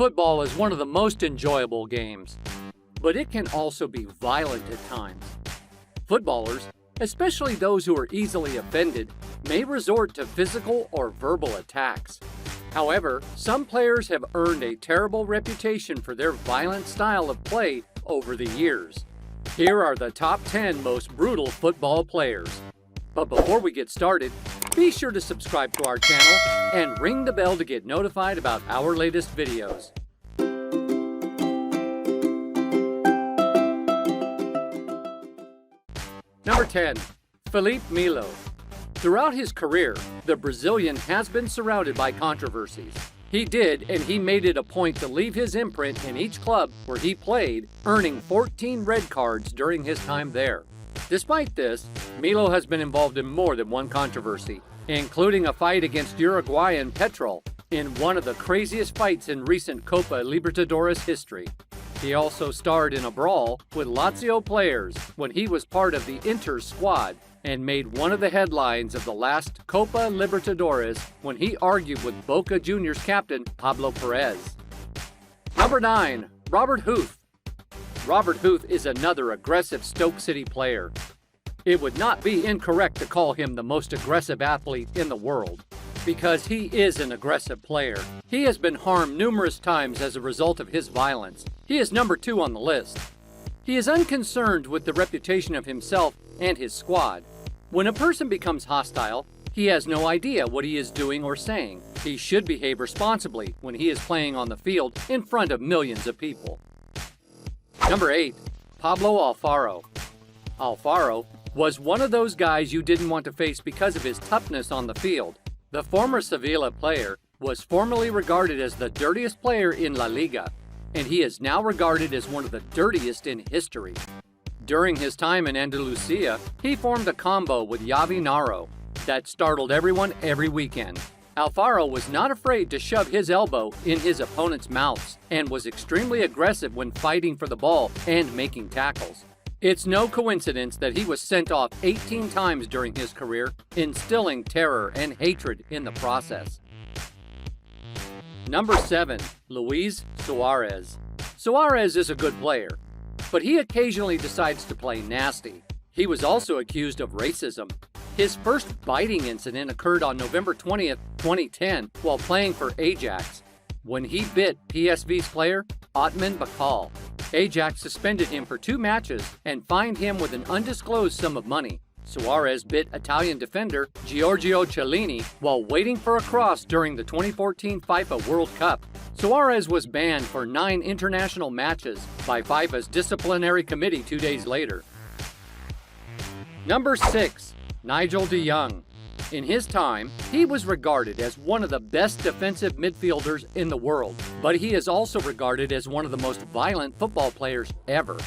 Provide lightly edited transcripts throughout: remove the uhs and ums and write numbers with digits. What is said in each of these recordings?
Football is one of the most enjoyable games, but it can also be violent at times. Footballers, especially those who are easily offended, may resort to physical or verbal attacks. However, some players have earned a terrible reputation for their violent style of play over the years. Here are the top 10 most brutal football players. But before we get started, be sure to subscribe to our channel and ring the bell to get notified about our latest videos. Number 10. Filipe Melo. Throughout his career, the Brazilian has been surrounded by controversies. He did, and he made it a point to leave his imprint in each club where he played, earning 14 red cards during his time there. Despite this, Melo has been involved in more than one controversy, including a fight against Uruguayan Petrol in one of the craziest fights in recent Copa Libertadores history. He also starred in a brawl with Lazio players when he was part of the Inter squad and made one of the headlines of the last Copa Libertadores when he argued with Boca Juniors captain Pablo Perez. Number 9. Robert Huth. Robert Huth is another aggressive Stoke City player. It would not be incorrect to call him the most aggressive athlete in the world, because he is an aggressive player. He has been harmed numerous times as a result of his violence. He is number 2 on the list. He is unconcerned with the reputation of himself and his squad. When a person becomes hostile, he has no idea what he is doing or saying. He should behave responsibly when he is playing on the field in front of millions of people. Number 8. Pablo Alfaro. Alfaro was one of those guys you didn't want to face because of his toughness on the field. The former Sevilla player was formerly regarded as the dirtiest player in La Liga, and he is now regarded as one of the dirtiest in history. During his time in Andalusia, he formed a combo with Javi Naro that startled everyone every weekend. Alfaro was not afraid to shove his elbow in his opponent's mouths and was extremely aggressive when fighting for the ball and making tackles. It's no coincidence that he was sent off 18 times during his career, instilling terror and hatred in the process. Number 7. Luis Suarez. Suarez is a good player, but he occasionally decides to play nasty. He was also accused of racism. His first biting incident occurred on November 20th, 2010, while playing for Ajax, when he bit PSV's player, Otman Bakal. Ajax suspended him for 2 matches and fined him with an undisclosed sum of money. Suarez bit Italian defender Giorgio Chiellini while waiting for a cross during the 2014 FIFA World Cup. Suarez was banned for 9 international matches by FIFA's disciplinary committee 2 days later. Number 6. Nigel De Young. In his time, he was regarded as one of the best defensive midfielders in the world, but he is also regarded as one of the most violent football players ever.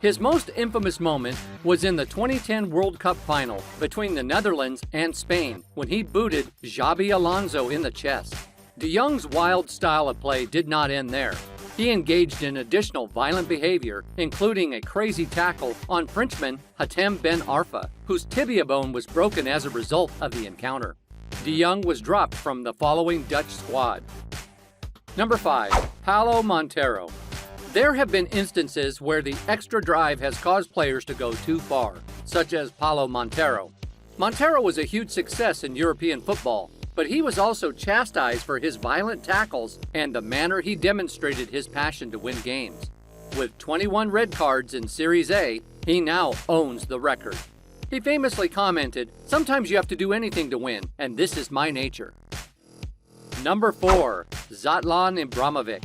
His most infamous moment was in the 2010 World Cup final between the Netherlands and Spain when he booted Xabi Alonso in the chest. De Young's wild style of play did not end there. He engaged in additional violent behavior, including a crazy tackle on Frenchman Hatem Ben Arfa, whose tibia bone was broken as a result of the encounter. De Young was dropped from the following Dutch squad. Number 5. Paolo Montero. There have been instances where the extra drive has caused players to go too far, such as Paolo Montero. Montero was a huge success in European football, but he was also chastised for his violent tackles and the manner he demonstrated his passion to win games. With 21 red cards in Series A, he now owns the record. He famously commented, "Sometimes you have to do anything to win, and this is my nature." Number 4. Zlatan Ibrahimovic.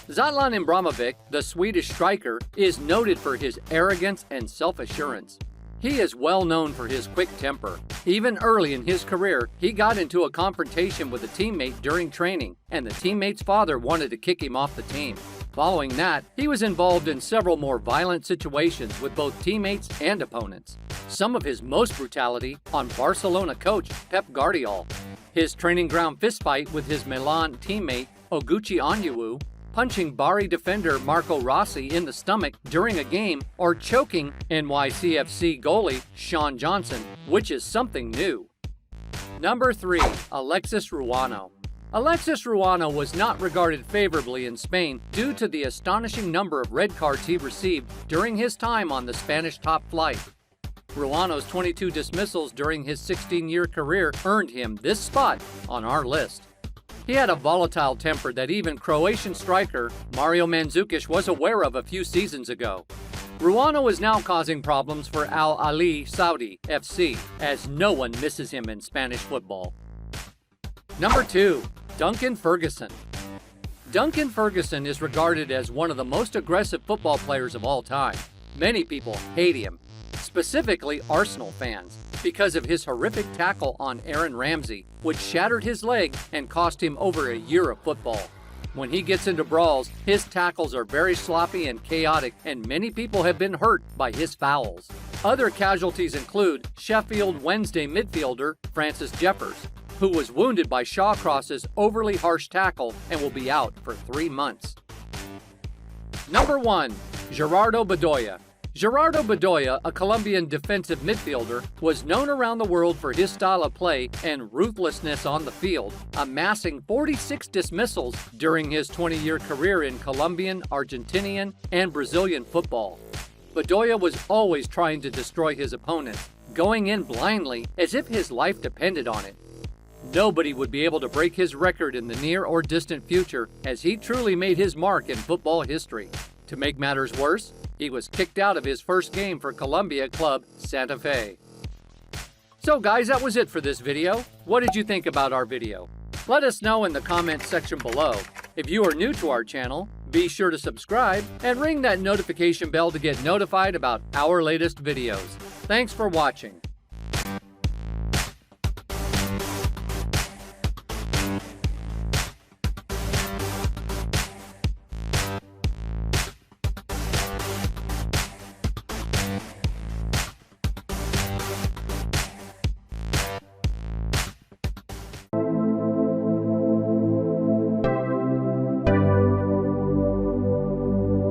Zlatan Ibrahimovic, the Swedish striker, is noted for his arrogance and self-assurance. He is well known for his quick temper. Even early in his career, he got into a confrontation with a teammate during training, and the teammate's father wanted to kick him off the team. Following that, he was involved in several more violent situations with both teammates and opponents. Some of his most brutality on Barcelona coach Pep Guardiola, his training ground fistfight with his Milan teammate Oguchi Onyewu, punching Bari defender Marco Rossi in the stomach during a game, or choking NYCFC goalie Sean Johnson, which is something new. Number 3. Alexis Ruano. Alexis Ruano was not regarded favorably in Spain due to the astonishing number of red cards he received during his time on the Spanish top flight. Ruano's 22 dismissals during his 16-year career earned him this spot on our list. He had a volatile temper that even Croatian striker Mario Mandzukic was aware of a few seasons ago. Ruano is now causing problems for Al Ahly Saudi FC, as no one misses him in Spanish football. Number 2. Duncan Ferguson. Duncan Ferguson is regarded as one of the most aggressive football players of all time. Many people hate him, specifically Arsenal fans, because of his horrific tackle on Aaron Ramsey, which shattered his leg and cost him over a year of football. When he gets into brawls, his tackles are very sloppy and chaotic, and many people have been hurt by his fouls. Other casualties include Sheffield Wednesday midfielder Francis Jeffers, who was wounded by Shawcross's overly harsh tackle and will be out for 3 months. Number 1. Gerardo Bedoya. Gerardo Bedoya, a Colombian defensive midfielder, was known around the world for his style of play and ruthlessness on the field, amassing 46 dismissals during his 20-year career in Colombian, Argentinian, and Brazilian football. Bedoya was always trying to destroy his opponents, going in blindly as if his life depended on it. Nobody would be able to break his record in the near or distant future, as he truly made his mark in football history. To make matters worse, he was kicked out of his first game for Colombia club Santa Fe. So guys, that was it for this video. What did you think about our video? Let us know in the comments section below. If you are new to our channel, be sure to subscribe and ring that notification bell to get notified about our latest videos. Thanks for watching.